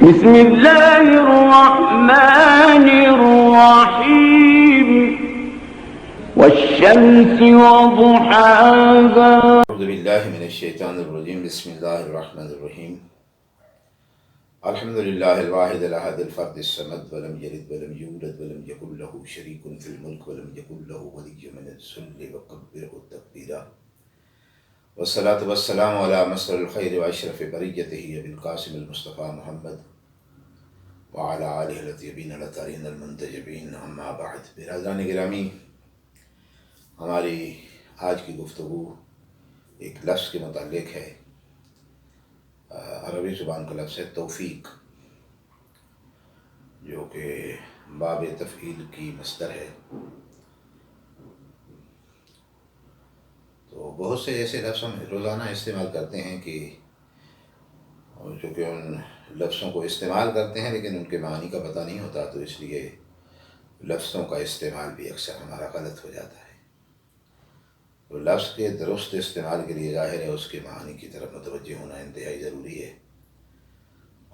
بسم الله الرحمن الرحيم والشمس وضحاها. اعوذ باللہ من الشیطان الرجیم. بسم اللہ الرحمن الرحیم. الحمد للہ الواحد الاحد الفرد الصمد ولم یلد ولم یولد ولم یکن له شریک فی الملک ولم یکن له ولی من الذل وکبرہ تکبیرا. والصلاة والسلام علی مصدر الخیر واشرف بریتہ ابی القاسم المصطفیٰ محمد وعلی آلہ الطیبین الطاہرین المنتجبین. اما بعد. برادران گرامی، ہماری آج کی گفتگو ایک لفظ کے متعلق ہے. عربی زبان کا لفظ ہے توفیق، جو کہ باب تفعیل کی مصدر ہے. تو بہت سے ایسے لفظ ہم روزانہ استعمال کرتے ہیں کہ چونکہ ان لفظوں کو استعمال کرتے ہیں لیکن ان کے معنی کا پتہ نہیں ہوتا، تو اس لیے لفظوں کا استعمال بھی اکثر ہمارا غلط ہو جاتا ہے. تو لفظ کے درست استعمال کے لیے ظاہر ہے اس کے معانی کی طرف متوجہ ہونا انتہائی ضروری ہے.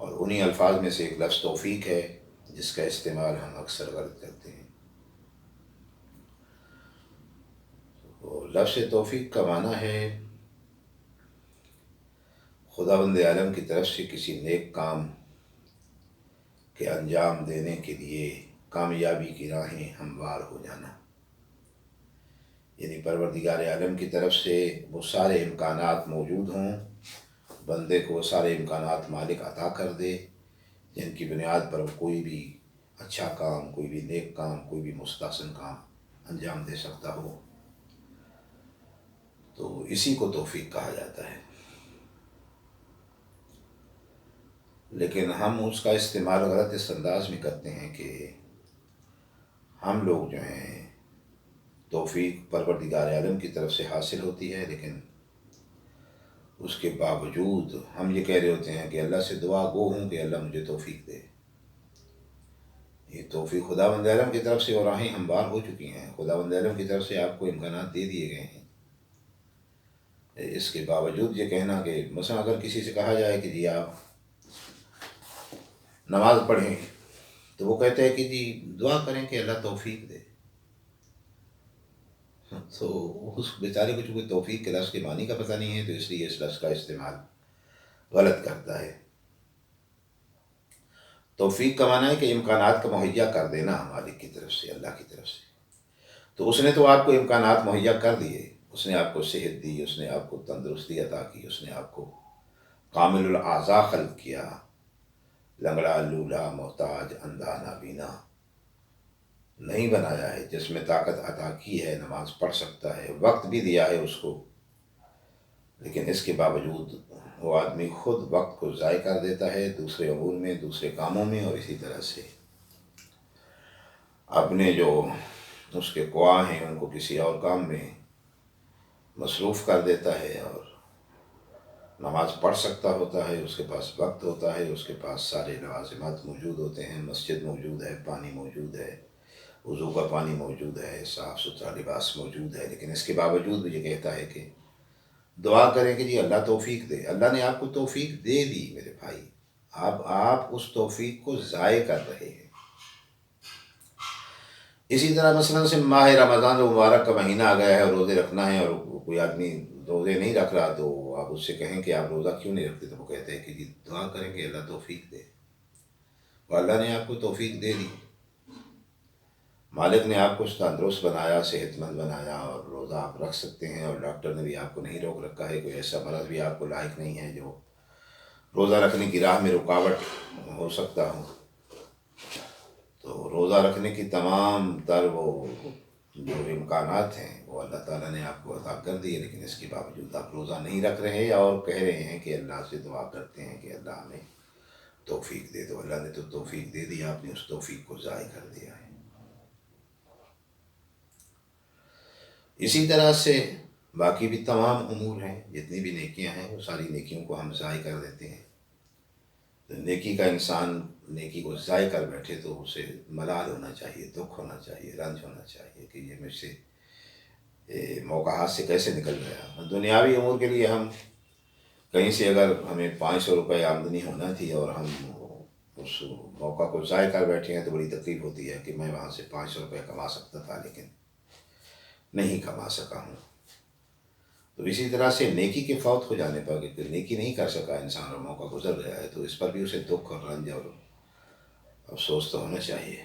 اور انہی الفاظ میں سے ایک لفظ توفیق ہے جس کا استعمال ہم اکثر غلط کرتے ہیں. تو لفظ توفیق کا معنی ہے خداوند عالم کی طرف سے کسی نیک کام کے انجام دینے کے لیے کامیابی کی راہیں ہموار ہو جانا. یعنی پروردگار عالم کی طرف سے وہ سارے امکانات موجود ہوں، بندے کو سارے امکانات مالک عطا کر دے جن کی بنیاد پر وہ کوئی بھی اچھا کام، کوئی بھی نیک کام، کوئی بھی مستحسن کام انجام دے سکتا ہو. تو اسی کو توفیق کہا جاتا ہے. لیکن ہم اس کا استعمال غلط اس انداز میں کرتے ہیں کہ ہم لوگ جو ہیں توفیق پروردگار عالم کی طرف سے حاصل ہوتی ہے، لیکن اس کے باوجود ہم یہ کہہ رہے ہوتے ہیں کہ اللہ سے دعا گو ہوں کہ اللہ مجھے توفیق دے. یہ توفیق خداوند عالم کی طرف سے اور راہیں ہموار ہو چکی ہیں. خداوند عالم کی طرف سے آپ کو امکانات دے دیے گئے ہیں. اس کے باوجود یہ کہنا کہ مثلا اگر کسی سے کہا جائے کہ جی آپ نماز پڑھیں، تو وہ کہتے ہیں کہ جی دعا کریں کہ اللہ توفیق دے. تو اس بیچارے کو چونکہ توفیق کے لفظ کے معنی کا پتہ نہیں ہے، تو اس لیے اس لفظ کا استعمال غلط کرتا ہے. توفیق کا معنی ہے کہ امکانات کا مہیا کر دینا مالک کی طرف سے، اللہ کی طرف سے. تو اس نے تو آپ کو امکانات مہیا کر دیے، اس نے آپ کو صحت دی، اس نے آپ کو تندرستی عطا کی، اس نے آپ کو کامل الاعضاء خلق کیا، لنگڑا، لولا، محتاج، اندھا، نابینا نہیں بنایا ہے، جس میں طاقت عطا کی ہے، نماز پڑھ سکتا ہے، وقت بھی دیا ہے اس کو. لیکن اس کے باوجود وہ آدمی خود وقت کو ضائع کر دیتا ہے دوسرے امور میں، دوسرے کاموں میں، اور اسی طرح سے اپنے جو اس کے خواہ ہیں ان کو کسی اور کام میں مصروف کر دیتا ہے. اور نماز پڑھ سکتا ہوتا ہے، اس کے پاس وقت ہوتا ہے، اس کے پاس سارے لوازمات موجود ہوتے ہیں، مسجد موجود ہے، پانی موجود ہے، وضو کا پانی موجود ہے، صاف ستھرا لباس موجود ہے، لیکن اس کے باوجود بھی یہ کہتا ہے کہ دعا کریں کہ جی اللہ توفیق دے. اللہ نے آپ کو توفیق دے دی میرے بھائی، آپ اس توفیق کو ضائع کر رہے ہیں. اسی طرح مثلا سے ماہ رمضان جو مبارک کا مہینہ آ گیا ہے اور روزے رکھنا ہے، اور کوئی آدمی روزے نہیں رکھ رہا، تو آپ اس سے کہیں کہ آپ روزہ کیوں نہیں رکھتے، تو وہ کہتے ہیں کہ جی دعا کریں کہ اللہ توفیق دے. اور اللہ نے آپ کو توفیق دے دی، مالک نے آپ کو تندرست بنایا، صحت مند بنایا، اور روزہ آپ رکھ سکتے ہیں. اور ڈاکٹر نے بھی آپ کو نہیں روک رکھا ہے، کوئی ایسا مرض بھی آپ کو لاحق نہیں ہے جو روزہ رکھنے کی راہ میں رکاوٹ ہو سکتا ہو. تو روزہ رکھنے کی تمام تر وہ جو امکانات ہیں وہ اللہ تعالیٰ نے آپ کو عطا کر دیے، لیکن اس کے باوجود آپ روزہ نہیں رکھ رہے اور کہہ رہے ہیں کہ اللہ سے دعا کرتے ہیں کہ اللہ ہمیں توفیق دے. تو اللہ نے تو توفیق دے دی، آپ نے اس توفیق کو ضائع کر دیا ہے. اسی طرح سے باقی بھی تمام امور ہیں، جتنی بھی نیکیاں ہیں وہ ساری نیکیوں کو ہم ضائع کر دیتے ہیں. تو نیکی کا انسان نیکی کو ضائع کر بیٹھے تو اسے ملال ہونا چاہیے، دکھ ہونا چاہیے، رنج ہونا چاہیے کہ یہ مجھ سے موقع ہاتھ سے کیسے نکل گیا. دنیاوی امور کے لیے ہم کہیں سے اگر ہمیں 500 روپے آمدنی ہونا تھی اور ہم اس موقع کو ضائع کر بیٹھے ہیں تو بڑی تکلیف ہوتی ہے کہ میں وہاں سے 500 روپے کما سکتا تھا لیکن نہیں کما سکا ہوں۔ تو اسی طرح سے نیکی کے فوت ہو جانے پر کہ نیکی نہیں کر سکا انسان اور موقع گزر گیا ہے تو اس پر بھی اسے دکھ اور رنج اور افسوس تو ہونا چاہیے۔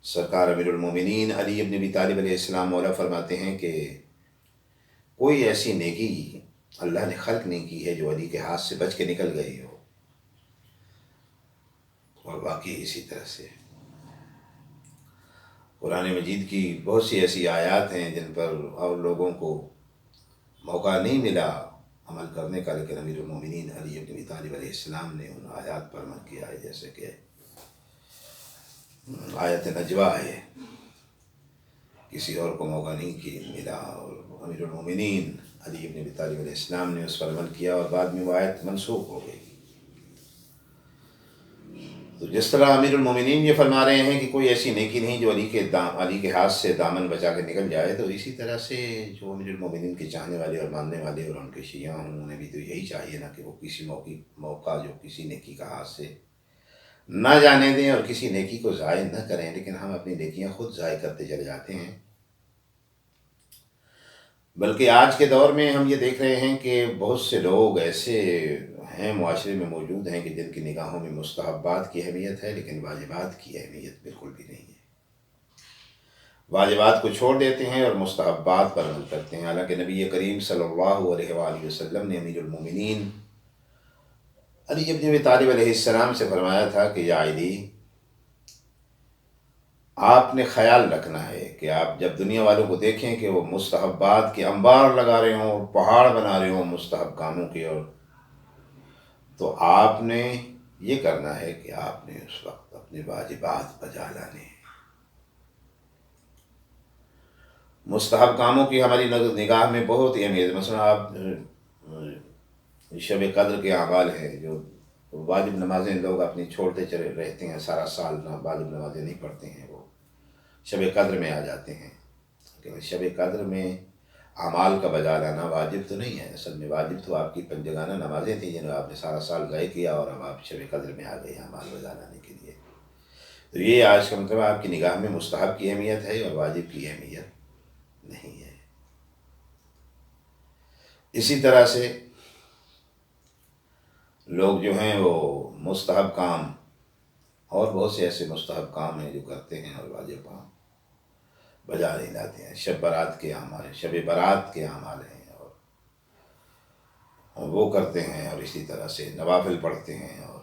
سرکار امیر المومنین علی ابن ابی طالب علیہ السلام مولا فرماتے ہیں کہ کوئی ایسی نیکی اللہ نے خلق نہیں کی ہے جو علی کے ہاتھ سے بچ کے نکل گئی ہو، اور واقعی اسی طرح سے قرآن مجید کی بہت سی ایسی آیات ہیں جن پر اور لوگوں کو موقع نہیں ملا عمل کرنے کا، لیکن امیر المومنین علی ابن ابی طالب علیہ السلام نے ان آیات پر عمل کیا ہے، جیسے کہ آیت نجوہ ہے، کسی اور کو موقع نہیں ملا اور امیر المومنین علی ابن ابی طالب علیہ السلام نے اس پر عمل کیا اور بعد میں وہ آیت منسوخ ہو گئی۔ تو جس طرح امیر المومنین یہ فرما رہے ہیں کہ کوئی ایسی نیکی نہیں جو علی کے ہاتھ سے دامن بچا کے نکل جائے، تو اسی طرح سے جو امیر المومنین کے چاہنے والے اور ماننے والے اور ان کے شیعہ ہوں انہیں بھی تو یہی چاہیے نا کہ وہ کسی موقع جو کسی نیکی کا ہاتھ سے نہ جانے دیں اور کسی نیکی کو ضائع نہ کریں، لیکن ہم اپنی نیکیاں خود ضائع کرتے چلے جاتے ہیں۔ بلکہ آج کے دور میں ہم یہ دیکھ رہے ہیں کہ بہت سے لوگ ایسے ہیں معاشرے میں موجود ہیں کہ جن کی نگاہوں میں مستحبات کی اہمیت ہے لیکن واجبات کی اہمیت بالکل بھی نہیں ہے۔ واجبات کو چھوڑ دیتے ہیں اور مستحبات پر عمل کرتے ہیں، حالانکہ نبی کریم صلی اللہ علیہ وآلہ وسلم نے امیر المومنین علی ابن ابی طالب علیہ السلام سے فرمایا تھا کہ یا علی، آپ نے خیال رکھنا ہے کہ آپ جب دنیا والوں کو دیکھیں کہ وہ مستحبات کے انبار لگا رہے ہوں اور پہاڑ بنا رہے ہوں مستحب کاموں کے، اور تو آپ نے یہ کرنا ہے کہ آپ نے اس وقت اپنے واجبات بجا لانے ہیں۔ مستحب کاموں کی ہماری نگاہ میں بہت اہمیت ہے۔ مثلا آپ شب قدر کے اعمال ہیں، جو واجب نمازیں لوگ اپنی چھوڑتے چلے رہتے ہیں، سارا سال واجب نمازیں نہیں پڑھتے ہیں، وہ شب قدر میں آ جاتے ہیں۔ کہ شب قدر میں اعمال کا بجا لانا واجب تو نہیں ہے، اصل میں واجب تو آپ کی پنجگانہ نمازیں تھیں جنہیں آپ نے سارا سال ضائع کیا اور اب آپ شب قدر میں آ گئے اعمال بجا لانے کے لیے۔ تو یہ آج کا مطلب آپ کی نگاہ میں مستحب کی اہمیت ہے اور واجب کی اہمیت نہیں ہے۔ اسی طرح سے لوگ جو ہیں وہ مستحب کام اور بہت سے ایسے مستحب کام ہیں جو کرتے ہیں اور واجب کام بجا نہیں لاتے ہیں۔ شب برات کے اعمال، شب برات کے اعمال ہیں اور وہ کرتے ہیں، اور اسی طرح سے نوافل پڑھتے ہیں اور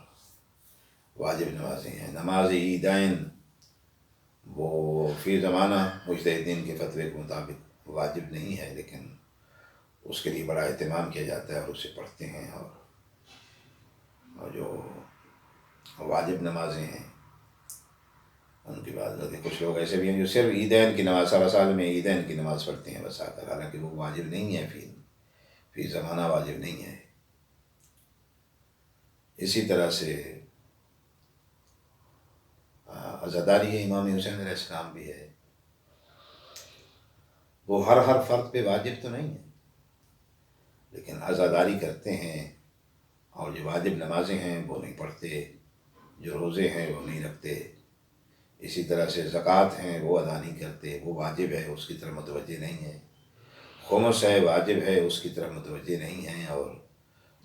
واجب نمازیں ہیں۔ نماز عیدین وہ فی زمانہ مجتہدین کے فتوے کے مطابق واجب نہیں ہے، لیکن اس کے لیے بڑا اہتمام کیا جاتا ہے اور اسے پڑھتے ہیں۔ اور جو واجب نمازیں ہیں ان کے بعد کچھ لوگ ایسے بھی ہیں جو صرف عیدین کی نماز، سارا سال میں عیدین کی نماز پڑھتے ہیں بس آ کر، حالانکہ وہ واجب نہیں ہے، فی زمانہ واجب نہیں ہے۔ اسی طرح سے عزاداری امام حسین علیہ السلام بھی ہے، وہ ہر فرد پہ واجب تو نہیں ہے لیکن عزاداری کرتے ہیں، اور جو واجب نمازیں ہیں وہ نہیں پڑھتے، جو روزے ہیں وہ نہیں رکھتے، اسی طرح سے زکوٰۃ ہیں وہ ادا نہیں کرتے، وہ واجب ہے اس کی طرف متوجہ نہیں ہے، خمس ہے واجب ہے اس کی طرف متوجہ نہیں ہیں، اور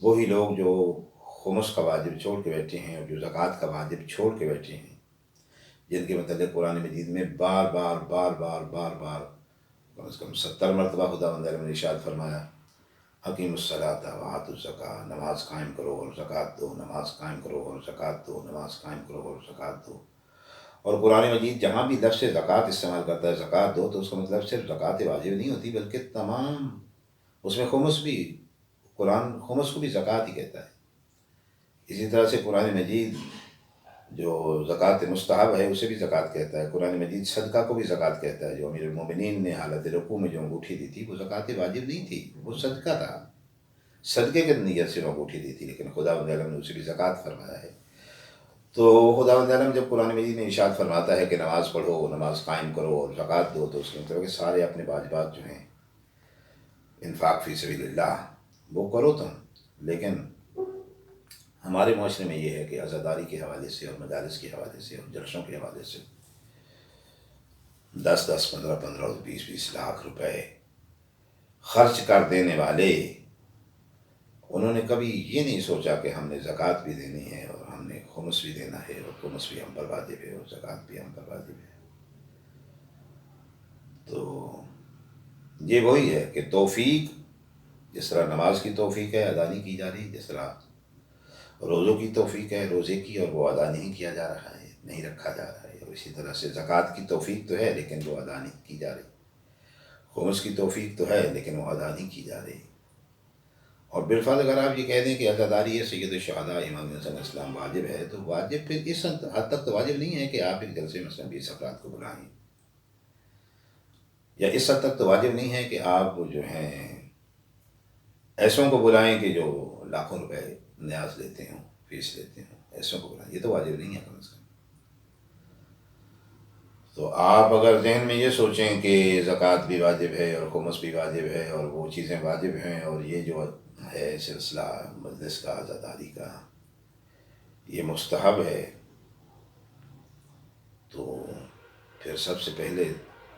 وہی لوگ جو خمس کا واجب چھوڑ کے بیٹھے ہیں اور جو زکوٰۃ کا واجب چھوڑ کے بیٹھے ہیں، جن کے متعلق قرآن مجید میں بار بار کم از کم 70 مرتبہ خداوند نے ارشاد فرمایا اقیموا الصلاۃ وآتوا الزکاۃ، نماز قائم کرو اور زکوٰۃ دو، نماز قائم کرو اور زکوٰۃ دو، نماز قائم کرو اور زکوٰۃ دو۔ اور قرآن مجید جہاں بھی لفظ زکوٰۃ استعمال کرتا ہے زکوٰۃ دو، تو اس کا مطلب صرف زکوٰۃ واجب نہیں ہوتی بلکہ تمام، اس میں خمس بھی، قرآن خمس کو بھی زکوٰۃ ہی کہتا ہے۔ اسی طرح سے قرآن مجید جو زکوٰۃ مستحب ہے اسے بھی زکوٰۃ کہتا ہے، قرآن مجید صدقہ کو بھی زکوٰۃ کہتا ہے۔ جو امیر المومنین نے حالت رکوع میں جو انگوٹھی دی تھی وہ زکوٰۃ واجب نہیں تھی، وہ صدقہ تھا، صدقے کے نیت سے انگوٹھی دی تھی، لیکن خداوند عالم نے اسے بھی زکوٰۃ فرمایا ہے۔ تو خداوند عالم جب قرآن مجید میں ارشاد فرماتا ہے کہ نماز پڑھو، نماز قائم کرو اور زکوٰۃ دو، تو اس کے مطلب کہ سارے اپنے واجبات جو ہیں انفاق فی سبیل اللہ وہ کرو تم، لیکن ہمارے معاشرے میں یہ ہے کہ عزاداری کے حوالے سے اور مجالس کے حوالے سے اور جلسوں کے حوالے سے 10-10 15-15 اور 20-20 لاکھ روپے خرچ کر دینے والے، انہوں نے کبھی یہ نہیں سوچا کہ ہم نے زکوٰۃ بھی دینی ہے اور ہم نے خمس بھی دینا ہے، اور خمس بھی ہم پر واجب ہے اور زکوٰۃ بھی ہم پر واجب ہے۔ تو یہ وہی ہے کہ توفیق، جس طرح نماز کی توفیق ہے ادا نہیں کی جا رہی، جس طرح روزوں کی توفیق ہے روزے کی اور وہ ادا نہیں کیا جا رہا ہے، نہیں رکھا جا رہا ہے، اور اسی طرح سے زکوٰۃ کی توفیق تو ہے لیکن وہ ادا نہیں کی جا رہی، خمس کی توفیق تو ہے لیکن وہ ادا نہیں کی جا رہی۔ اور بالفعل اگر آپ یہ کہہ دیں کہ عزاداری ہے سید الشہداء امام حسین علیہ السلام واجب ہے، تو واجب پھر اس حد تک تو واجب نہیں ہے کہ آپ ایک جلسے میں مثلاً 20 افراد کو بلائیں، یا اس حد تک تو واجب نہیں ہے کہ آپ جو ہیں ایسوں کو بلائیں کہ جو لاکھوں روپے نیاز لیتے ہوں، فیس لیتے ہوں، ایسوں کو بلائیں، یہ تو واجب نہیں ہے کم از کم۔ تو آپ اگر ذہن میں یہ سوچیں کہ زکوٰۃ بھی واجب ہے اور خمس بھی واجب ہے اور وہ چیزیں واجب ہیں، اور یہ جو ہے سلسلہ مجلس کا عزاداری کا یہ مستحب ہے، تو پھر سب سے پہلے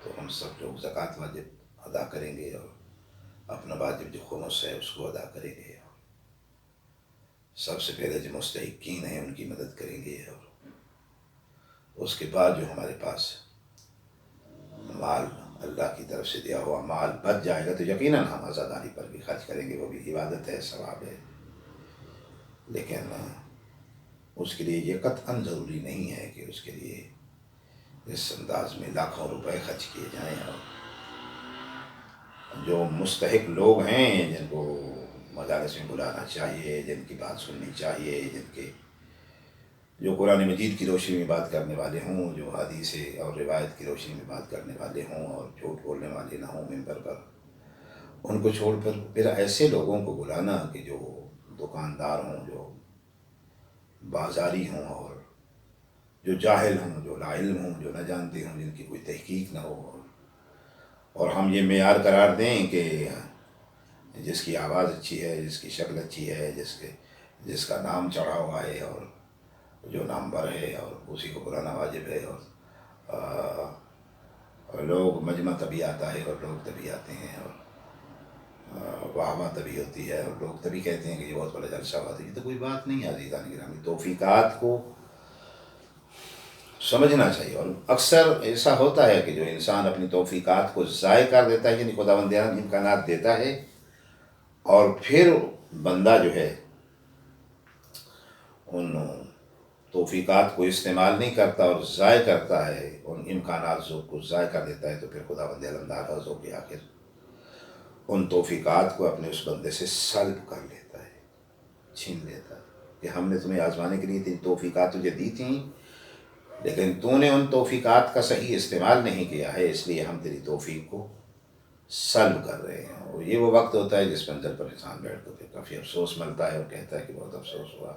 تو ہم سب لوگ زکوٰۃ واجب ادا کریں گے اور اپنا واجب جو خمس ہے اس کو ادا کریں گے، اور سب سے پہلے جو مستحقین ہیں ان کی مدد کریں گے، اور اس کے بعد جو ہمارے پاس مال اللہ کی طرف سے دیا ہوا مال بچ جائے گا تو یقیناً ہم عزاداری پر بھی خرچ کریں گے، وہ بھی عبادت ہے، ثواب ہے، لیکن اس کے لیے یہ قطعاً ضروری نہیں ہے کہ اس کے لیے اس انداز میں لاکھوں روپے خرچ کیے جائیں۔ اور جو مستحق لوگ ہیں جن کو مجالس میں بلانا چاہیے، جن کی بات سننی چاہیے، جن کے جو قرآن مجید کی روشنی میں بات کرنے والے ہوں، جو حدیث اور روایت کی روشنی میں بات کرنے والے ہوں اور جھوٹ بولنے والے نہ ہوں ممبر پر، ان کو چھوڑ کر پھر ایسے لوگوں کو بلانا کہ جو دکاندار ہوں، جو بازاری ہوں، اور جو جاہل ہوں، جو لا علم ہوں، جو نہ جانتے ہوں، جن کی کوئی تحقیق نہ ہو، اور ہم یہ معیار قرار دیں کہ جس کی آواز اچھی ہے، جس کی شکل اچھی ہے، جس کا نام چڑھا ہوا ہے اور جو نامور ہے، اور اسی کو بلانا واجب ہے، اور لوگ مجمع تبھی آتا ہے اور لوگ تبھی آتے ہیں، اور واہواہ تبھی ہوتی ہے اور لوگ تبھی کہتے ہیں کہ یہ بہت بڑا جلسہ ہوا تھا۔ یہ تو کوئی بات نہیں ہے عزیزان گرامی، توفیقات کو سمجھنا چاہیے۔ اور اکثر ایسا ہوتا ہے کہ جو انسان اپنی توفیقات کو ضائع کر دیتا ہے، یعنی خداوند امکانات دیتا ہے اور پھر بندہ جو ہے ان توفیقات کو استعمال نہیں کرتا اور ضائع کرتا ہے، ان امکانات کو ضائع کر دیتا ہے، تو پھر خداوند علمدار ہو کے آخر ان توفیقات کو اپنے اس بندے سے سلب کر لیتا ہے، چھین لیتا ہے کہ ہم نے تمہیں آزمانے کے لیے تیری توفیقات تجھے دی تھیں، لیکن تو نے ان توفیقات کا صحیح استعمال نہیں کیا ہے، اس لیے ہم تیری توفیق کو سلب کر رہے ہیں۔ اور یہ وہ وقت ہوتا ہے جس منزل پر انسان بیٹھ کر کافی افسوس ملتا ہے اور کہتا ہے کہ بہت افسوس ہوا،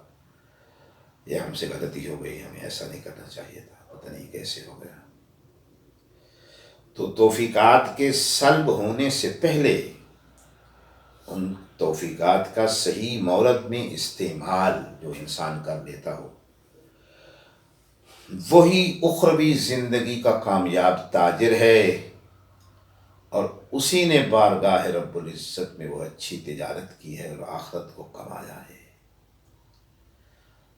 یہ ہم سے غلطی ہو گئی، ہمیں ایسا نہیں کرنا چاہیے تھا، پتہ نہیں کیسے ہو گیا۔ تو توفیقات کے سلب ہونے سے پہلے ان توفیقات کا صحیح مورد میں استعمال جو انسان کر لیتا ہو، وہی اخروی زندگی کا کامیاب تاجر ہے، اور اسی نے بارگاہ رب العزت میں وہ اچھی تجارت کی ہے اور آخرت کو کمایا ہے۔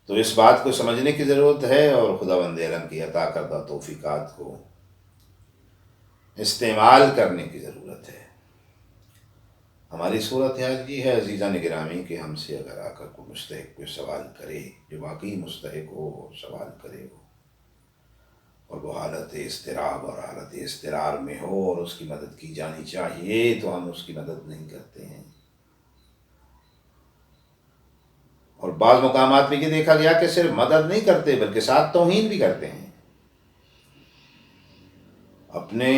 تو اس بات کو سمجھنے کی ضرورت ہے اور خداوند علم کی عطا کردہ توفیقات کو استعمال کرنے کی ضرورت ہے۔ ہماری صورت حال یہ ہے عزیزان گرامی کہ ہم سے اگر آ کر کوئی مستحق کوئی سوال کرے، جو واقعی مستحق ہو سوال کرے ہو، اور وہ حالت اضطراب اور حالت اضطرار میں ہو اور اس کی مدد کی جانی چاہیے، تو ہم اس کی مدد نہیں کرتے ہیں۔ اور بعض مقامات میں یہ دیکھا گیا کہ صرف مدد نہیں کرتے بلکہ ساتھ توہین بھی کرتے ہیں، اپنے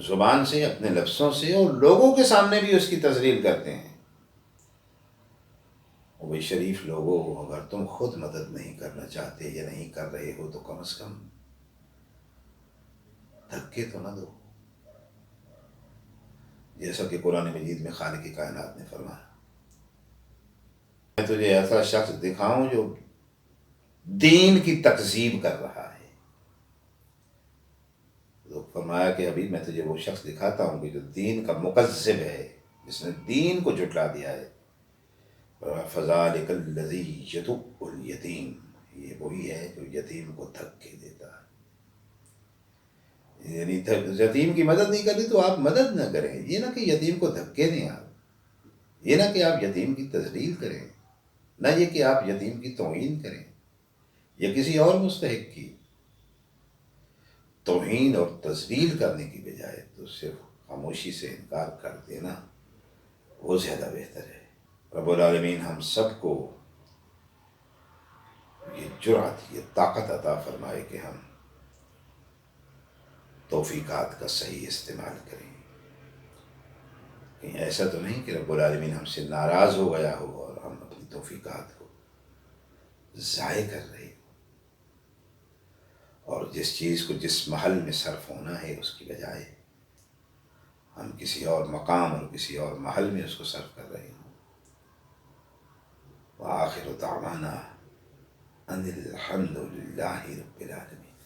زبان سے، اپنے لفظوں سے، اور لوگوں کے سامنے بھی اس کی تذلیل کرتے ہیں۔ وہ شریف لوگوں، اگر تم خود مدد نہیں کرنا چاہتے یا نہیں کر رہے ہو تو کم از کم دھکے تو نہ دو، جیسا کہ قرآن مجید میں خالق کائنات نے فرمایا، میں تجھے ایسا شخص دکھاؤں جو دین کی تکذیب کر رہا ہے. تو فرمایا کہ ابھی میں تجھے وہ شخص دکھاتا ہوں کہ جو دین کا مکذب ہے، جس نے دین کو جھٹلا دیا ہے. فَذَلِكَ الَّذِي يَدُعُّ الْيَتِيمَ، یہ وہی ہے جو یتیم کو دھکے دیتا ہے. یعنی یتیم کی مدد نہیں کرنی تو آپ مدد نہ کریں. یہ نہ کہ یتیم کو دھکے دیں آپ، یہ نہ کہ آپ یتیم کی تذلیل کریں، نہ یہ کہ آپ یتیم کی توہین کریں یا کسی اور مستحق کی توہین اور تذلیل کرنے کی بجائے تو صرف خاموشی سے انکار کر دینا وہ زیادہ بہتر ہے. رب العالمین ہم سب کو یہ جرأت، یہ طاقت عطا فرمائے کہ ہم توفیقات کا صحیح استعمال کریں. کہیں ایسا تو نہیں کہ رب العالمین ہم سے ناراض ہو گیا ہو اور ہم اپنی توفیقات کو ضائع کر رہے ہوں، اور جس چیز کو جس محل میں صرف ہونا ہے اس کی بجائے ہم کسی اور مقام اور کسی اور محل میں اس کو صرف کر رہے ہوں. وآخر دعوانا ان الحمد للہ رب العالمین.